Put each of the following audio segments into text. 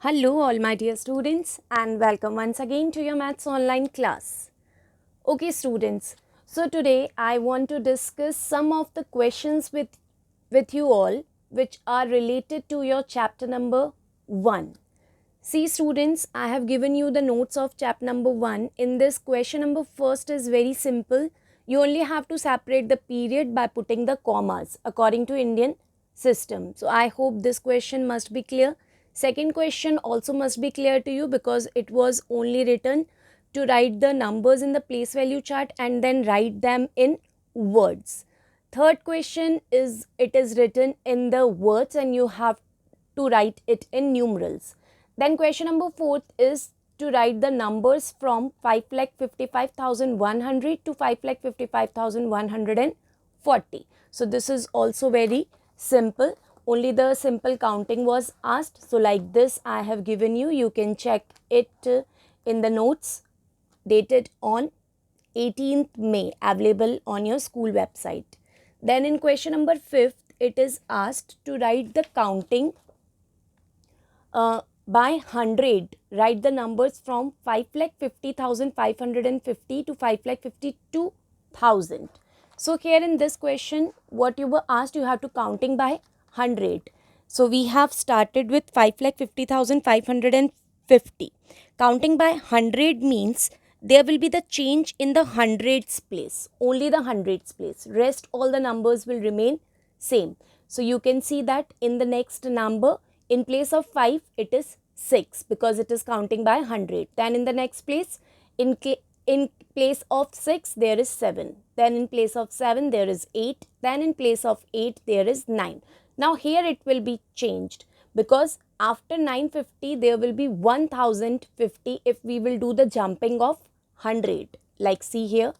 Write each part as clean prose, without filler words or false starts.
Hello all my dear students and welcome once again to your maths online class. Okay students, so today I want to discuss some of the questions with you all which are related to your chapter number 1. See students, I have given you the notes of chapter number 1. In this question number first is very simple. You only have to separate the period by putting the commas according to Indian system. So I hope this question must be clear. Second question also must be clear to you because it was only written to write the numbers in the place value chart and then write them in words. Third question is it is written in the words and you have to write it in numerals. Then question number 4 is to write the numbers from 5,55,100 to 5,55,140. So this is also very simple. Only the simple counting was asked. So like this I have given you. You can check it in the notes dated on 18th May available on your school website. Then in question number 5th it is asked to write the counting by 100, write the numbers from 5,50,550 to 5,52,000. So here in this question, what you were asked, you have to counting by 100. So we have started with 5,50,550. Counting by 100 means there will be the change in the hundreds place, only the hundreds place. Rest all the numbers will remain same. So you can see that in the next number, in place of 5, it is 6 because it is counting by 100. Then in the next place, in place of 6, there is 7. Then in place of 7, there is 8. Then in place of 8, there is 9. Now here it will be changed because after 950, there will be 1050 if we will do the jumping of 100. Like see here,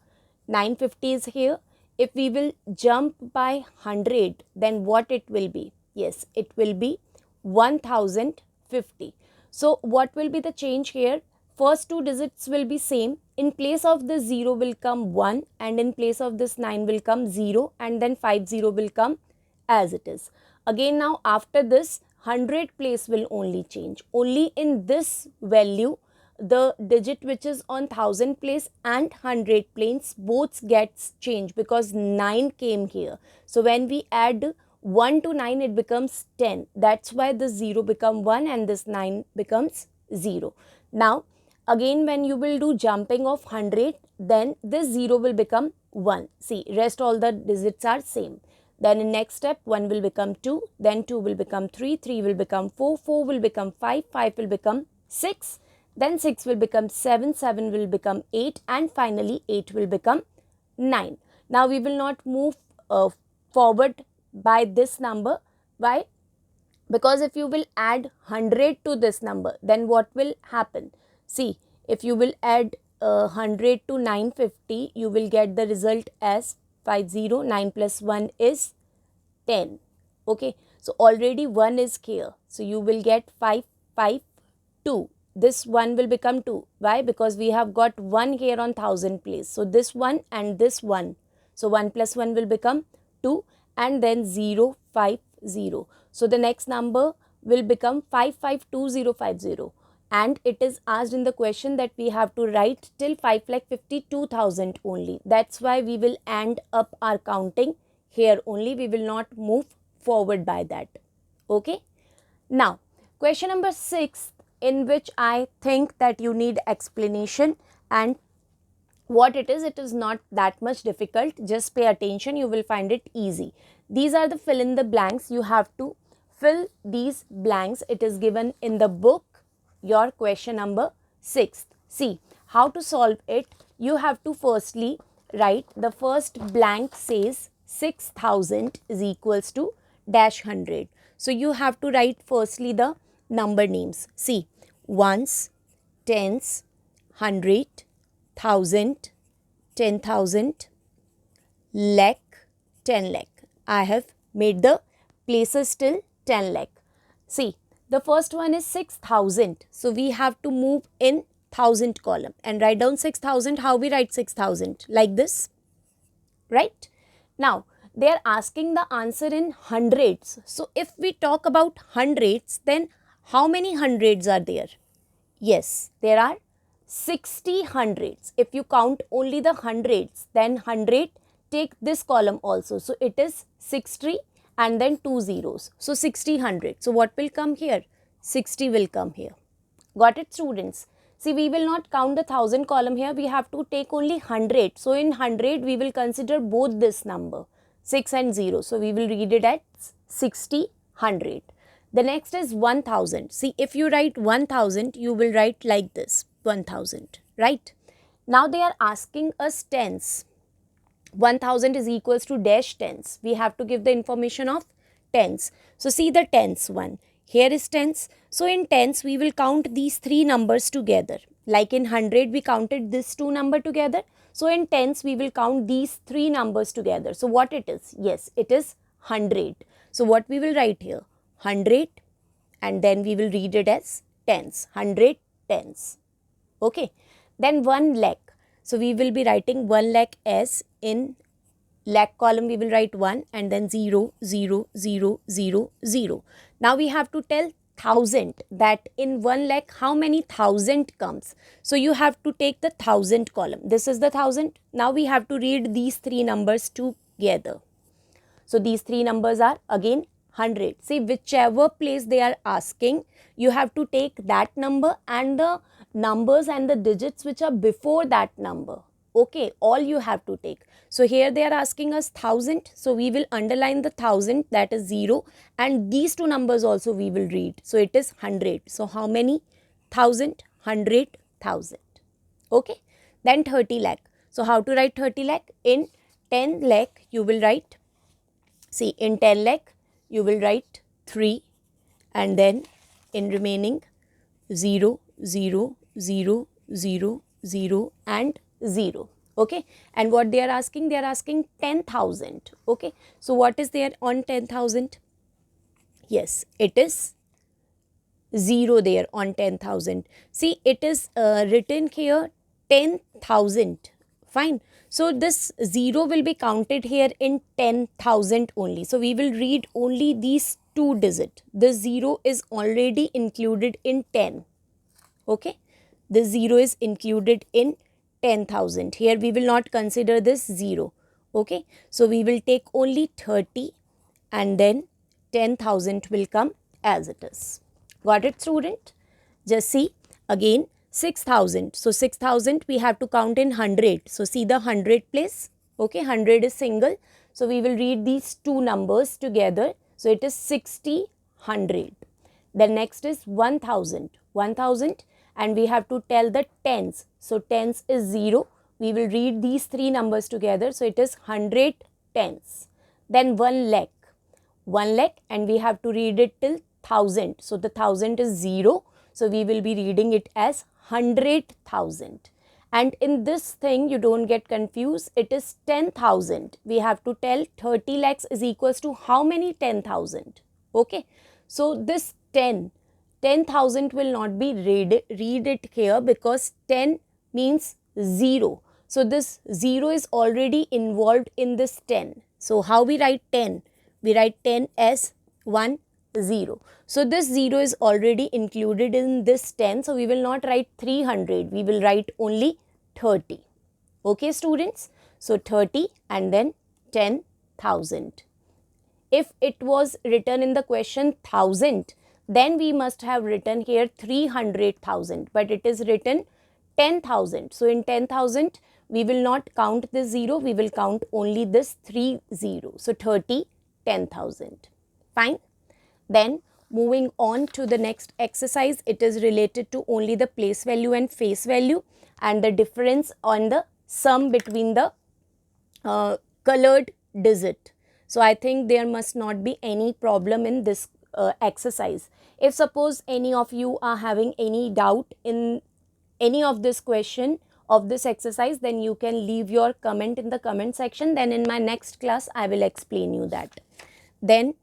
950 is here. If we will jump by 100, then what it will be? Yes, it will be 1050. So what will be the change here? First two digits will be same. In place of this 0 will come 1 and in place of this 9 will come 0 and then 50 will come as it is. Again now after this 100 place will only change. Only in this value the digit which is on 1000 place and 100 place both gets changed because 9 came here. So when we add 1 to 9 it becomes 10. That's why this 0 become 1 and this 9 becomes 0. Now again when you will do jumping of 100 then this 0 will become 1. See, rest all the digits are same. Then in next step 1 will become 2, then 2 will become 3, 3 will become 4, 4 will become 5, 5 will become 6, then 6 will become 7, 7 will become 8 and finally 8 will become 9. Now we will not move forward by this number. Why? Because if you will add 100 to this number, then what will happen? See, if you will add 100 to 950, you will get the result as 50. 9 plus 1 is 10. Okay, so already 1 is here. So you will get 5, 5, 2. This 1 will become 2. Why? Because we have got 1 here on 1000 place. So this 1 and this 1. So 1 plus 1 will become 2 and then 0, 5, 0. So the next number will become 552050 and it is asked in the question that we have to write till 5,52,000 only. That's why we will end up our counting here only. We will not move forward by that. Okay. Now question number 6 in which I think that you need explanation and what it is not that much difficult. Just pay attention, you will find it easy. These are the fill in the blanks. You have to fill these blanks. It is given in the book, your question number 6. See how to solve it. You have to firstly write the first blank says 6000 is equals to dash 100. So you have to write firstly the number names. See, ones, tens, 100, 1000, 10,000, lakh, 10 lakh. I have made the places till 10 lakh. See, the first one is 6000. So we have to move in 1000 column and write down 6000. How we write 6000? Like this, right? Now, they are asking the answer in hundreds. So if we talk about hundreds, then how many hundreds are there? Yes, there are 60 hundreds. If you count only the hundreds, then 100, take this column also. So it is 60 and then 2 zeros. So 60 hundred. So what will come here? 60 will come here. Got it, students? See, we will not count the 1000 column here. We have to take only 100. So in 100, we will consider both this number, 6 and 0. So we will read it as 60 hundred. The next is 1000. See, if you write 1000, you will write like this, 1000, right? Now they are asking us tens. 1000 is equals to dash tens. We have to give the information of tens. So see the tens one. Here is tens. So in tens, we will count these three numbers together. Like in 100, we counted this two number together. So in tens, we will count these three numbers together. So what it is? Yes, it is 100. So what we will write here? 100 and then we will read it as tens. 100 tens. Okay. Then 1 lakh. So we will be writing 1 lakh as in lakh column we will write 1 and then 0, 0, 0, 0, 0. Now we have to tell 1000, that in 1 lakh how many 1000 comes. So you have to take the 1000 column. This is the 1000. Now we have to read these three numbers together. So these three numbers are again 100. See, whichever place they are asking, you have to take that number and the numbers and the digits which are before that number. Okay, all you have to take. So here they are asking us 1000. So we will underline the 1000, that is 0, and these two numbers also we will read. So it is 100. So how many? 1000, 100, 1000. Okay, then 30 lakh. So how to write 30 lakh? In 10 lakh you will write, see, in 10 lakh you will write 3 and then in remaining 0, 0, 0, 0, 0 and 0. Okay, and what they are asking? They are asking 10,000. Okay, so what is there on 10,000? Yes, it is 0 there on 10,000. See, it is written here 10,000. Fine. So this 0 will be counted here in 10,000 only. So we will read only these two digits. The 0 is already included in 10. Okay. The 0 is included in 10,000. Here we will not consider this 0. Okay. So we will take only 30 and then 10,000 will come as it is. Got it, student? Just see again 6,000. So 6,000 we have to count in 100. So see the 100 place. Okay, 100 is single. So we will read these two numbers together. So it is 60, 100. Then next is 1,000. 1,000 and we have to tell the tens. So tens is 0. We will read these three numbers together. So it is 100 tens. Then 1 lakh. 1 lakh and we have to read it till 1000. So the 1000 is 0. So we will be reading it as 100,000. And in this thing, you don't get confused. It is 10,000. We have to tell 30 lakhs is equals to how many 10,000. Okay. So this 10,000 will not be read it here because 10 means 0. So this 0 is already involved in this 10. So how we write 10? We write 10 as 1, 0. So this 0 is already included in this 10. So we will not write 300. We will write only 30. Okay, students? So 30 and then 10,000. If it was written in the question 1000, then we must have written here 300,000. But it is written 10,000. So in 10,000, we will not count this 0. We will count only this 3 0. So 30, 10,000. Fine. Then moving on to the next exercise, it is related to only the place value and face value and the difference on the sum between the colored digit. So I think there must not be any problem in this exercise. If suppose any of you are having any doubt in any of this question of this exercise, then you can leave your comment in the comment section. Then in my next class, I will explain you that. Then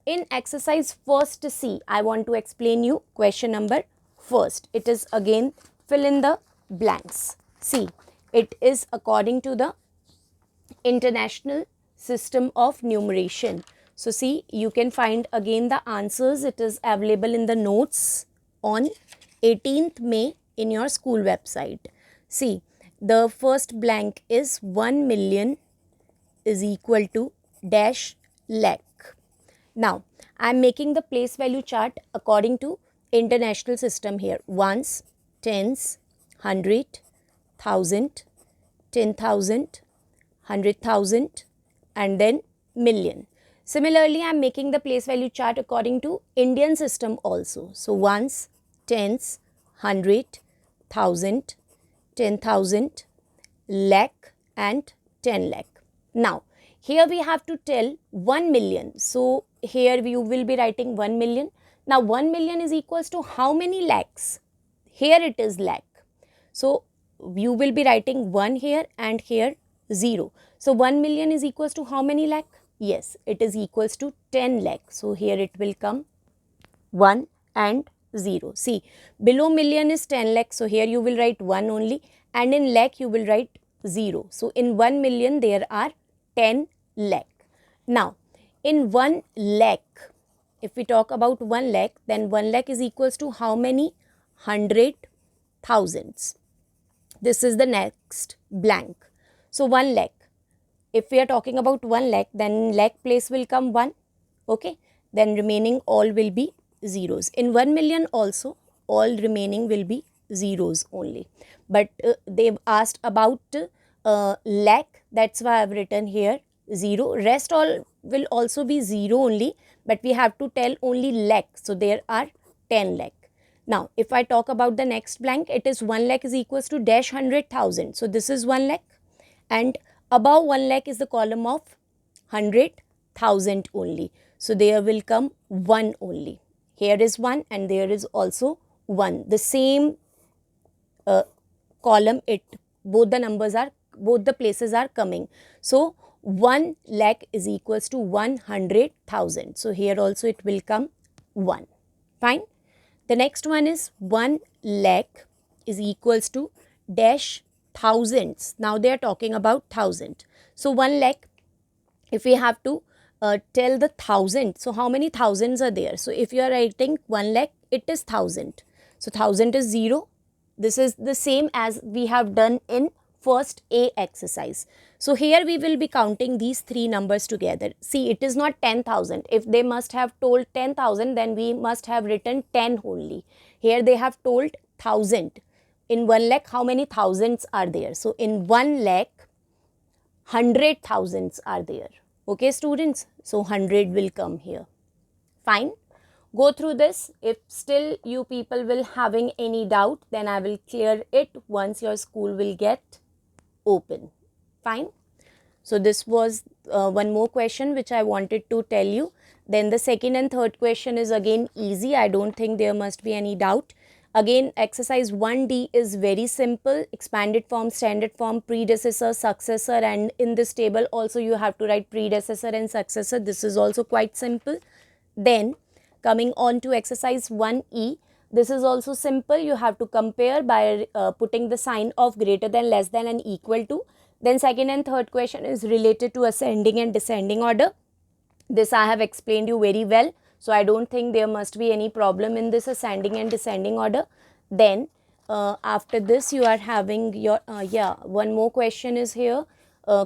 in exercise first C, I want to explain you question number first. It is again fill in the blanks. See, it is according to the International System of Numeration. So see, you can find again the answers. It is available in the notes on 18th May in your school website. See, the first blank is 1 million is equal to dash lakh. Now, I am making the place value chart according to international system here. Ones, tens, 100, 1000, 10,000, 100,000 and then million. Similarly, I am making the place value chart according to Indian system also. So, ones, tens, 100, 1000, 10,000, lakh and 10 lakh. Now, here we have to tell 1 million. So, here you will be writing 1 million. Now, 1 million is equals to how many lakhs? Here it is lakh. So, you will be writing 1 here and here 0. So, 1 million is equals to how many lakh? Yes, it is equals to 10 lakh. So, here it will come 1 and 0. See, below million is 10 lakh. So, here you will write 1 only, and in lakh you will write 0. So, in 1 million there are 10 lakh. Now, in 1 lakh, if we talk about 1 lakh, then 1 lakh is equals to how many? 100 thousands. This is the next blank. So, 1 lakh. If we are talking about 1 lakh, then lakh place will come 1. Okay. Then remaining all will be zeros. In 1 million also, all remaining will be zeros only. But they've asked about lakh. That's why I've written here 0. Rest all will also be 0 only. But we have to tell only lakh. So, there are 10 lakh. Now, if I talk about the next blank, it is 1 lakh is equals to dash 100,000. So, this is 1 lakh, and above 1 lakh is the column of 100,000 only. So, there will come 1 only. Here is 1 and there is also 1. The same column, both the places are coming. So, 1 lakh is equals to 100,000. So, here also it will come 1. Fine. The next one is 1 lakh is equals to dash thousands. Now, they are talking about 1000. So, 1 lakh, if we have to tell the 1000, so how many thousands are there? So, if you are writing 1 lakh, it is 1000. So, 1000 is 0. This is the same as we have done in first A exercise. So, here we will be counting these three numbers together. See, it is not 10,000. If they must have told 10,000, then we must have written 10 only. Here they have told 1000. In 1 lakh, how many thousands are there? So, in 1 lakh, 100 thousands are there. Okay, students? So, 100 will come here. Fine. Go through this. If still you people will having any doubt, then I will clear it once your school will get open. Fine. So, this was one more question which I wanted to tell you. Then the second and third question is again easy. I don't think there must be any doubt. Again, exercise 1D is very simple. Expanded form, standard form, predecessor, successor, and in this table also you have to write predecessor and successor. This is also quite simple. Then coming on to exercise 1E, this is also simple. You have to compare by putting the sign of greater than, less than and equal to. Then second and third question is related to ascending and descending order. This I have explained you very well. So, I don't think there must be any problem in this ascending and descending order. Then after this you are having your, one more question is here.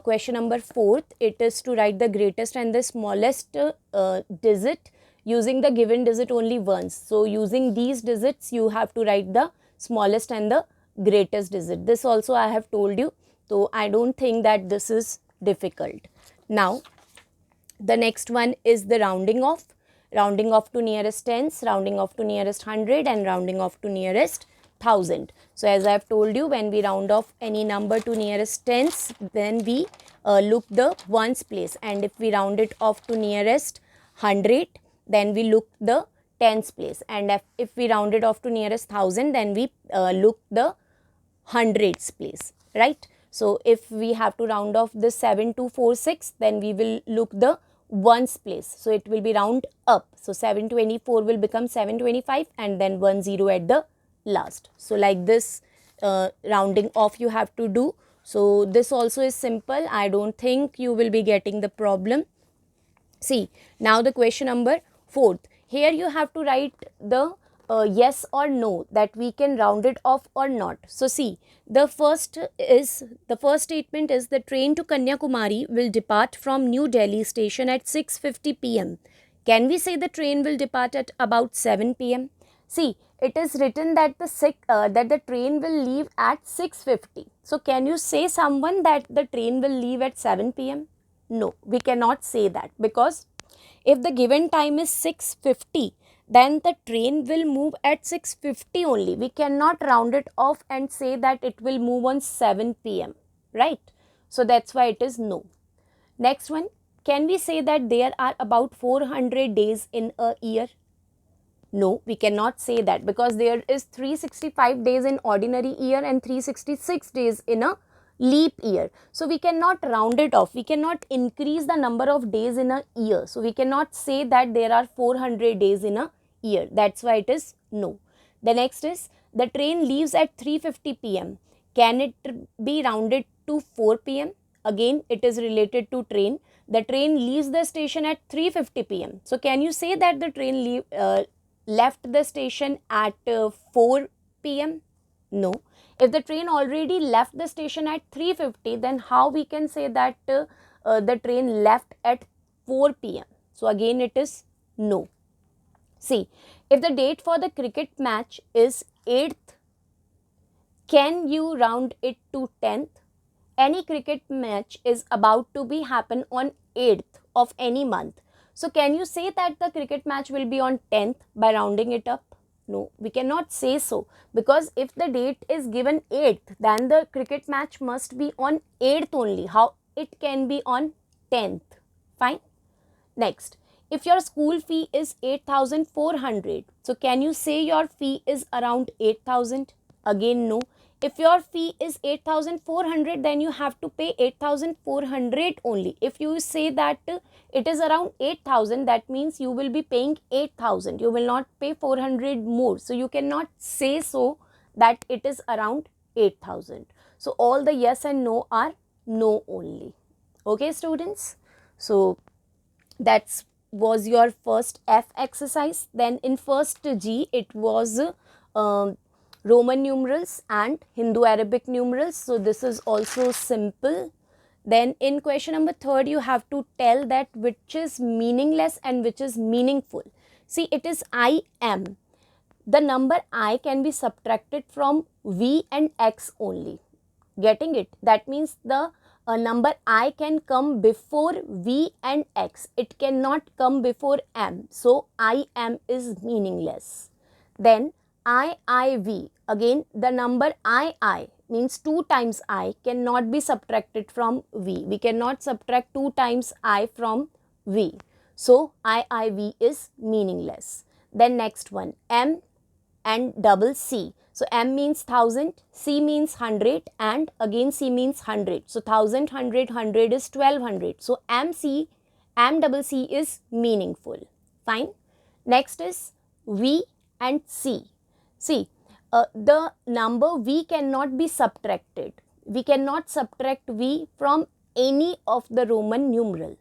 Question number 4th, it is to write the greatest and the smallest digit using the given digit only once. So, using these digits you have to write the smallest and the greatest digit. This also I have told you. So, I don't think that this is difficult. Now, the next one is the rounding off to nearest tens, rounding off to nearest 100 and rounding off to nearest 1000. So, as I have told you, when we round off any number to nearest tens, then we look the ones place, and if we round it off to nearest 100, then we look the tens place, and if we round it off to nearest 1000, then we look the hundreds place, right? So, if we have to round off this 7246, then we will look the ones place. So, it will be round up. So, 724 will become 725 and then 10 at the last. So, like this rounding off you have to do. So, this also is simple. I don't think you will be getting the problem. See, now the question number 4th. Here you have to write the yes or no, that we can round it off or not. So see, the first statement is the train to Kanyakumari will depart from New Delhi station at 6:50 p.m. Can we say the train will depart at about 7 p.m.? See, it is written that the train will leave at 6:50. So can you say someone that the train will leave at 7 p.m.? No, we cannot say that, because if the given time is 6:50, then the train will move at 6:50 only. We cannot round it off and say that it will move on 7 p.m. Right? So that's why it is no. Next one, can we say that there are about 400 days in a year? No, we cannot say that, because there is 365 days in ordinary year and 366 days in a leap year. So we cannot round it off. We cannot increase the number of days in a year. So we cannot say that there are 400 days in a year. That's why it is no. The next is the train leaves at 3:50 p.m. Can it be rounded to 4 p.m.? Again, it is related to train. The train leaves the station at 3:50 p.m. So can you say that the train left the station at 4 p.m.? No. If the train already left the station at 3:50, then how we can say that the train left at 4 p.m.? So again it is no. See, if the date for the cricket match is 8th, can you round it to 10th? Any cricket match is about to be happen on 8th of any month. So can you say that the cricket match will be on 10th by rounding it up? No, we cannot say so, because if the date is given 8th, then the cricket match must be on 8th only. How it can be on 10th? Fine. Next, if your school fee is 8,400, so can you say your fee is around 8,000? Again, no. If your fee is 8,400, then you have to pay 8,400 only. If you say that it is around 8,000, that means you will be paying 8,000. You will not pay 400 more. So you cannot say so that it is around 8,000. So all the yes and no are no only. Okay, students? So that was your first F exercise. Then in first G, it was Roman numerals and Hindu-Arabic numerals. So this is also simple. Then in question number 3rd, you have to tell that which is meaningless and which is meaningful. See, it is I am. The number I can be subtracted from V and X only. Getting it? That means the number I can come before V and X. It cannot come before M. So I am is meaningless. Then IIV. Again, the number I means 2 times I cannot be subtracted from V. We cannot subtract 2 times I from V. So IIV is meaningless. Then next one, M and double C. So M means 1000, C means 100, and again C means 100. So 1000, 100, 100 is 1200. So M double C is meaningful. Fine. Next is V and C. See, the number V cannot be subtracted. We cannot subtract V from any of the Roman numeral.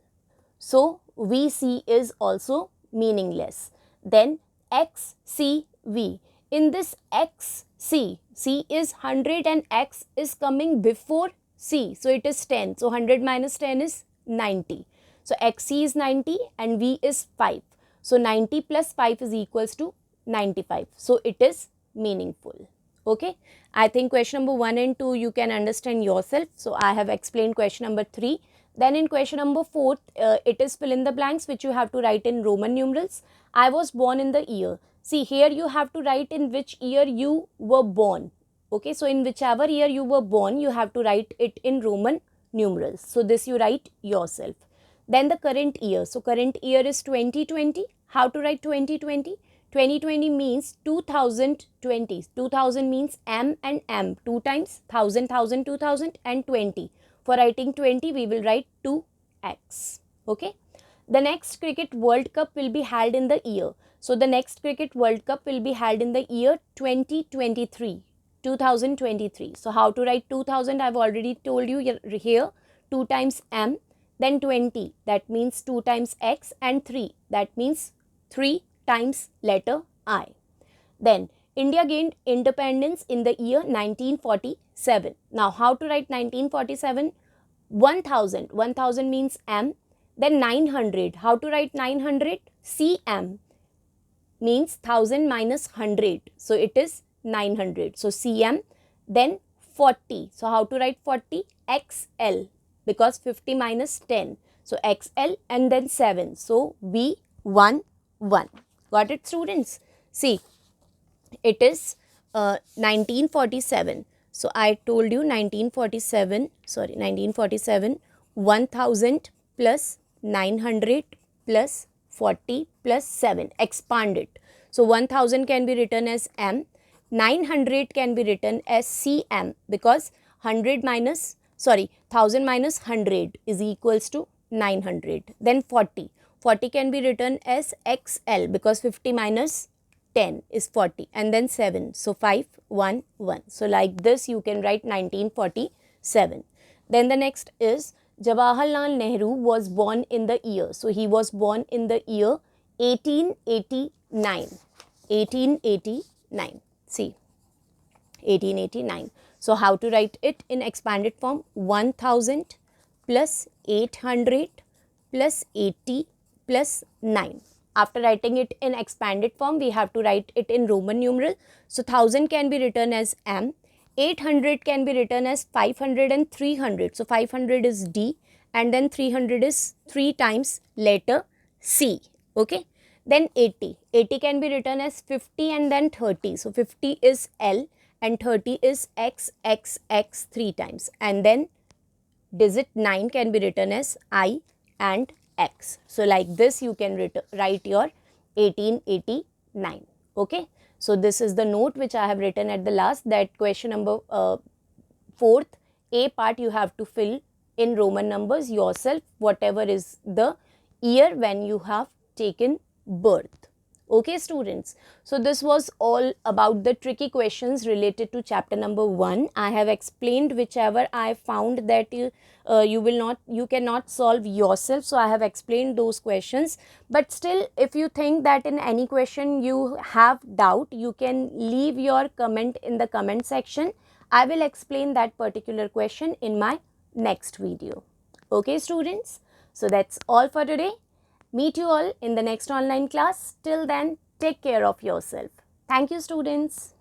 So VC is also meaningless. Then XCV. In this XC, C is 100 and X is coming before C. So it is 10. So 100 minus 10 is 90. So XC is 90 and V is 5. So 90 plus 5 is equals to 95. So it is meaningful. Okay. I think question number 1 and 2 you can understand yourself. So I have explained question number 3. Then in question number 4, it is fill in the blanks which you have to write in Roman numerals. I was born in the year. See, here you have to write in which year you were born. Okay, so in whichever year you were born, you have to write it in Roman numerals. So this you write yourself. Then the current year. So current year is 2020. How to write 2020? 2020 means 2020. 2000 means M and M. 2 times 1000, 1000, 2000 and 20. For writing 20, we will write 2x. Okay. The next Cricket World Cup will be held in the year. So the next Cricket World Cup will be held in the year 2023. 2023. So how to write 2000? I've already told you here. 2 times M. then 20, that means 2 times x, and 3, that means 3 times letter I. Then India gained independence in the year 1947. Now how to write 1947? 1000, 1000 means m. Then 900, how to write 900? cm means 1000 minus 100, so it is 900, so cm. Then 40, so how to write 40? xl, because 50 minus 10, so xl, and then 7, so v11. Got it, students? See, it is 1947. So I told you 1947, 1000 plus 900 plus 40 plus 7, expand it. So 1000 can be written as m, 900 can be written as cm, because 1000 minus 100 is equals to 900. Then 40 can be written as xl, because 50 minus 10 is 40, and then 7, so 511. So like this you can write 1947. Then the next is Jawaharlal Nehru was born in the year. So he was born in the year 1889. 1889. See, 1889. So how to write it in expanded form? 1000 plus 800 plus 80 plus 9. After writing it in expanded form, we have to write it in Roman numeral. So 1000 can be written as m, 800 can be written as 500 and 300. So 500 is d, and then 300 is 3 times letter c. Okay. Then 80 can be written as 50 and then 30. So 50 is l and 30 is x 3 times, and then digit 9 can be written as I and x. So like this you can write your 1889. Okay. So this is the note which I have written at the last, that question number 4th A part you have to fill in Roman numbers yourself, whatever is the year when you have taken birth. Okay, students. So this was all about the tricky questions related to chapter number 1. I have explained whichever I found that you cannot solve yourself. So I have explained those questions. But still, if you think that in any question you have doubt, you can leave your comment in the comment section. I will explain that particular question in my next video. Okay, students. So that's all for today. Meet you all in the next online class. Till then, take care of yourself. Thank you, students.